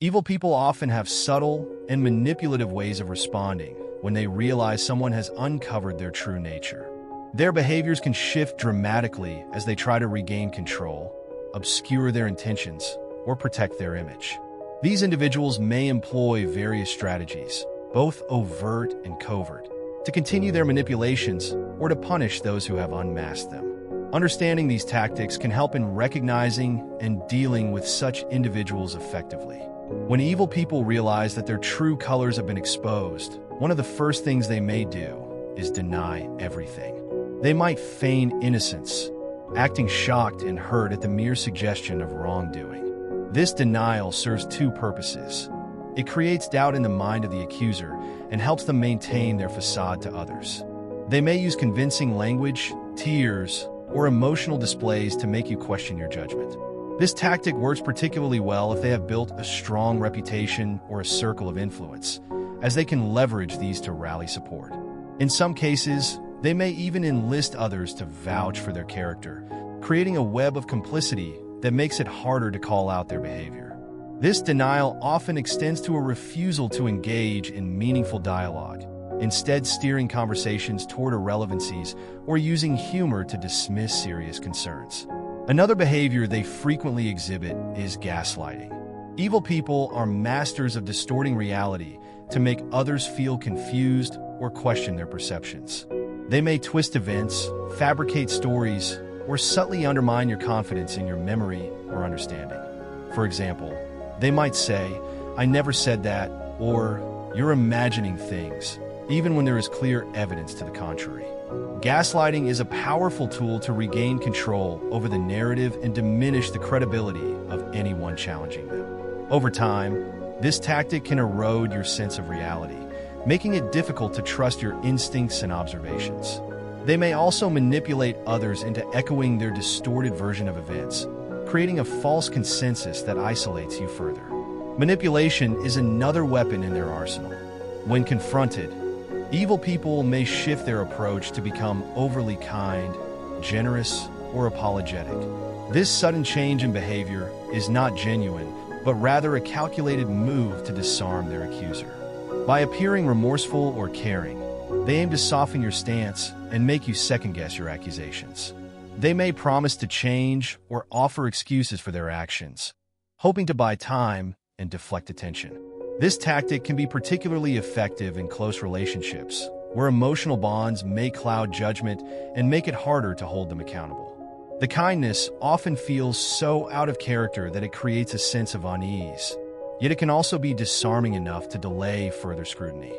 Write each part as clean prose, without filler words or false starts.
Evil people often have subtle and manipulative ways of responding when they realize someone has uncovered their true nature. Their behaviors can shift dramatically as they try to regain control, obscure their intentions, or protect their image. These individuals may employ various strategies, both overt and covert, to continue their manipulations or to punish those who have unmasked them. Understanding these tactics can help in recognizing and dealing with such individuals effectively. When evil people realize that their true colors have been exposed, one of the first things they may do is deny everything. They might feign innocence, acting shocked and hurt at the mere suggestion of wrongdoing. This denial serves two purposes. It creates doubt in the mind of the accuser and helps them maintain their facade to others. They may use convincing language, tears, or emotional displays to make you question your judgment. This tactic works particularly well if they have built a strong reputation or a circle of influence, as they can leverage these to rally support. In some cases, they may even enlist others to vouch for their character, creating a web of complicity that makes it harder to call out their behavior. This denial often extends to a refusal to engage in meaningful dialogue, instead steering conversations toward irrelevancies or using humor to dismiss serious concerns. Another behavior they frequently exhibit is gaslighting. Evil people are masters of distorting reality to make others feel confused or question their perceptions. They may twist events, fabricate stories, or subtly undermine your confidence in your memory or understanding. For example, they might say, "I never said that," or "You're imagining things," even when there is clear evidence to the contrary. Gaslighting is a powerful tool to regain control over the narrative and diminish the credibility of anyone challenging them. Over time, this tactic can erode your sense of reality, making it difficult to trust your instincts and observations. They may also manipulate others into echoing their distorted version of events, creating a false consensus that isolates you further. Manipulation is another weapon in their arsenal. When confronted, evil people may shift their approach to become overly kind, generous, or apologetic. This sudden change in behavior is not genuine, but rather a calculated move to disarm their accuser. By appearing remorseful or caring, they aim to soften your stance and make you second-guess your accusations. They may promise to change or offer excuses for their actions, hoping to buy time and deflect attention. This tactic can be particularly effective in close relationships, where emotional bonds may cloud judgment and make it harder to hold them accountable. The kindness often feels so out of character that it creates a sense of unease, yet it can also be disarming enough to delay further scrutiny.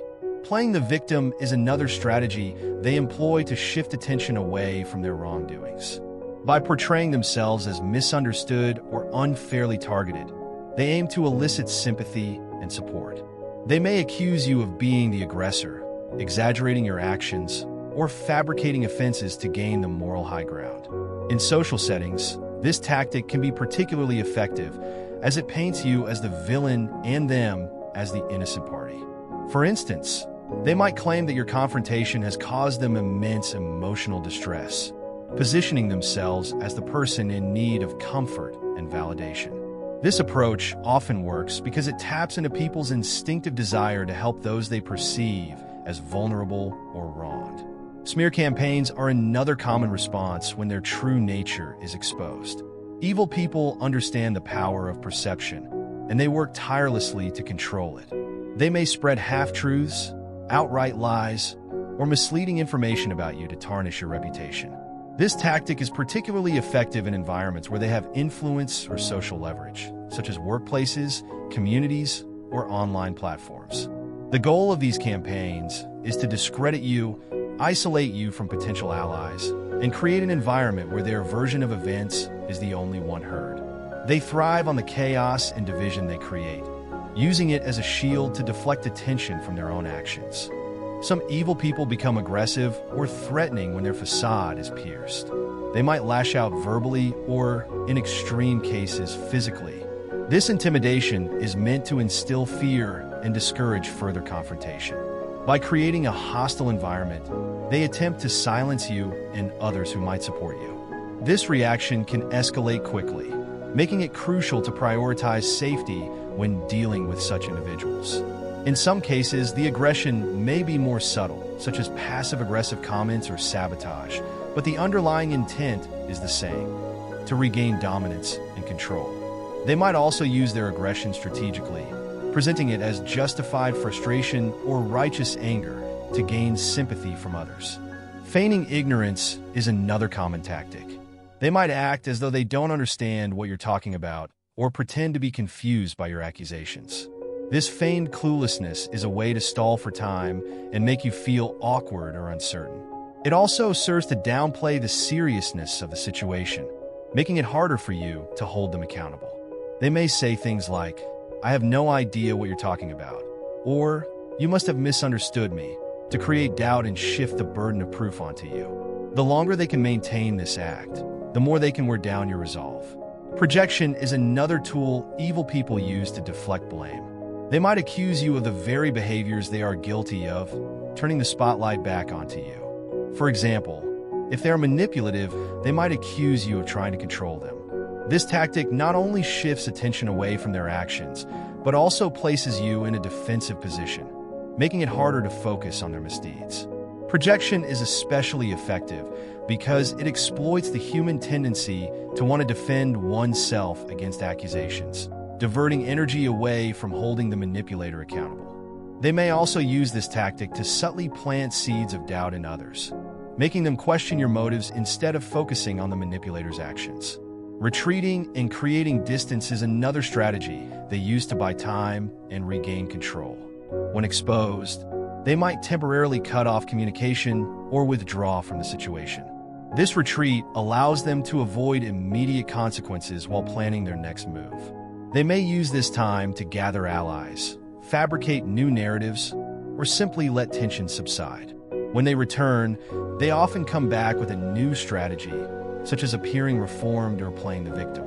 Playing the victim is another strategy they employ to shift attention away from their wrongdoings. By portraying themselves as misunderstood or unfairly targeted, they aim to elicit sympathy and support. They may accuse you of being the aggressor, exaggerating your actions, or fabricating offenses to gain the moral high ground. In social settings, this tactic can be particularly effective as it paints you as the villain and them as the innocent party. For instance, they might claim that your confrontation has caused them immense emotional distress, positioning themselves as the person in need of comfort and validation. This approach often works because it taps into people's instinctive desire to help those they perceive as vulnerable or wronged. Smear campaigns are another common response when their true nature is exposed. Evil people understand the power of perception, and they work tirelessly to control it. They may spread half-truths, outright lies, or misleading information about you to tarnish your reputation. This tactic is particularly effective in environments where they have influence or social leverage, such as workplaces, communities, or online platforms. The goal of these campaigns is to discredit you, isolate you from potential allies, and create an environment where their version of events is the only one heard. They thrive on the chaos and division they create, using it as a shield to deflect attention from their own actions. Some evil people become aggressive or threatening when their facade is pierced. They might lash out verbally or, in extreme cases, physically. This intimidation is meant to instill fear and discourage further confrontation. By creating a hostile environment, they attempt to silence you and others who might support you. This reaction can escalate quickly, making it crucial to prioritize safety when dealing with such individuals. In some cases, the aggression may be more subtle, such as passive-aggressive comments or sabotage, but the underlying intent is the same: to regain dominance and control. They might also use their aggression strategically, presenting it as justified frustration or righteous anger to gain sympathy from others. Feigning ignorance is another common tactic. They might act as though they don't understand what you're talking about or pretend to be confused by your accusations. This feigned cluelessness is a way to stall for time and make you feel awkward or uncertain. It also serves to downplay the seriousness of the situation, making it harder for you to hold them accountable. They may say things like, "I have no idea what you're talking about," or "You must have misunderstood me," to create doubt and shift the burden of proof onto you. The longer they can maintain this act, the more they can wear down your resolve. Projection is another tool evil people use to deflect blame. They might accuse you of the very behaviors they are guilty of, turning the spotlight back onto you. For example, if they are manipulative, they might accuse you of trying to control them. This tactic not only shifts attention away from their actions, but also places you in a defensive position, making it harder to focus on their misdeeds. Projection is especially effective because it exploits the human tendency to want to defend oneself against accusations, diverting energy away from holding the manipulator accountable. They may also use this tactic to subtly plant seeds of doubt in others, making them question your motives instead of focusing on the manipulator's actions. Retreating and creating distance is another strategy they use to buy time and regain control. When exposed, they might temporarily cut off communication or withdraw from the situation. This retreat allows them to avoid immediate consequences while planning their next move. They may use this time to gather allies, fabricate new narratives, or simply let tension subside. When they return, they often come back with a new strategy, such as appearing reformed or playing the victim.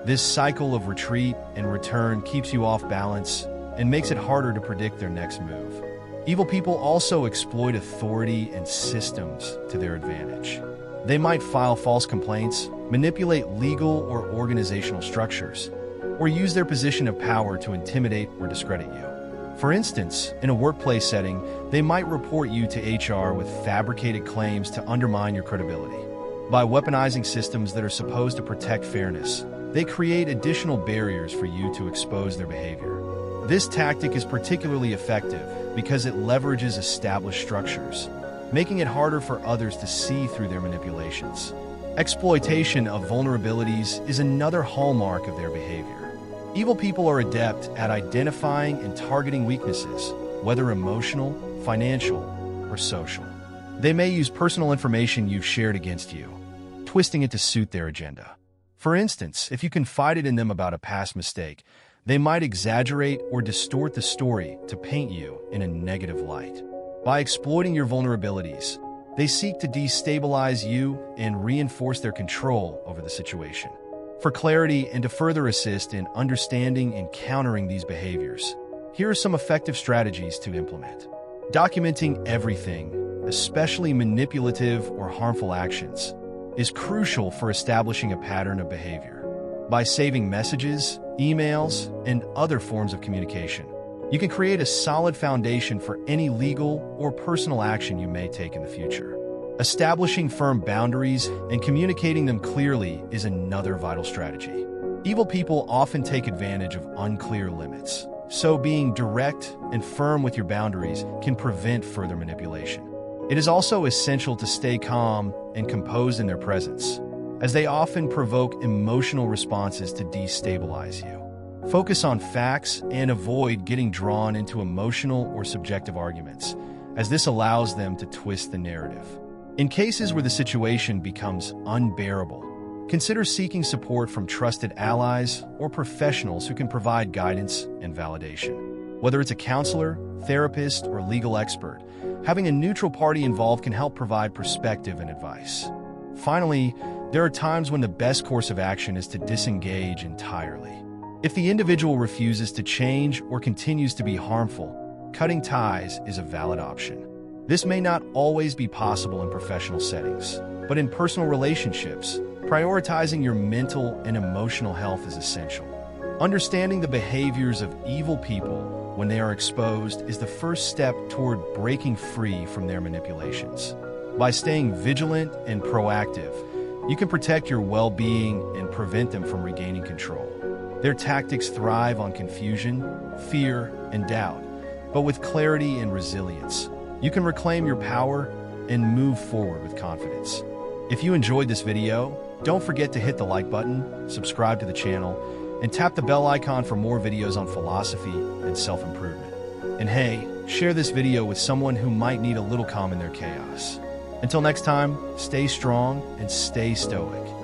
This cycle of retreat and return keeps you off balance and makes it harder to predict their next move. Evil people also exploit authority and systems to their advantage. They might file false complaints, manipulate legal or organizational structures, or use their position of power to intimidate or discredit you. For instance, in a workplace setting, they might report you to HR with fabricated claims to undermine your credibility. By weaponizing systems that are supposed to protect fairness, they create additional barriers for you to expose their behavior. This tactic is particularly effective because it leverages established structures, making it harder for others to see through their manipulations. Exploitation of vulnerabilities is another hallmark of their behavior. Evil people are adept at identifying and targeting weaknesses, whether emotional, financial, or social. They may use personal information you've shared against you, twisting it to suit their agenda. For instance, if you confided in them about a past mistake, they might exaggerate or distort the story to paint you in a negative light. By exploiting your vulnerabilities, they seek to destabilize you and reinforce their control over the situation. For clarity and to further assist in understanding and countering these behaviors, here are some effective strategies to implement. Documenting everything, especially manipulative or harmful actions, is crucial for establishing a pattern of behavior. By saving messages, emails, and other forms of communication, you can create a solid foundation for any legal or personal action you may take in the future. Establishing firm boundaries and communicating them clearly is another vital strategy. Evil people often take advantage of unclear limits, so being direct and firm with your boundaries can prevent further manipulation. It is also essential to stay calm and composed in their presence, as they often provoke emotional responses to destabilize you. Focus on facts and avoid getting drawn into emotional or subjective arguments, as this allows them to twist the narrative. In cases where the situation becomes unbearable, consider seeking support from trusted allies or professionals who can provide guidance and validation. Whether it's a counselor, therapist, or legal expert, having a neutral party involved can help provide perspective and advice. Finally, there are times when the best course of action is to disengage entirely. If the individual refuses to change or continues to be harmful, cutting ties is a valid option. This may not always be possible in professional settings, but in personal relationships, prioritizing your mental and emotional health is essential. Understanding the behaviors of evil people when they are exposed is the first step toward breaking free from their manipulations. By staying vigilant and proactive, you can protect your well-being and prevent them from regaining control. Their tactics thrive on confusion, fear, and doubt, but with clarity and resilience, you can reclaim your power and move forward with confidence. If you enjoyed this video, don't forget to hit the like button, subscribe to the channel, and tap the bell icon for more videos on philosophy and self-improvement. And hey, share this video with someone who might need a little calm in their chaos. Until next time, stay strong and stay stoic.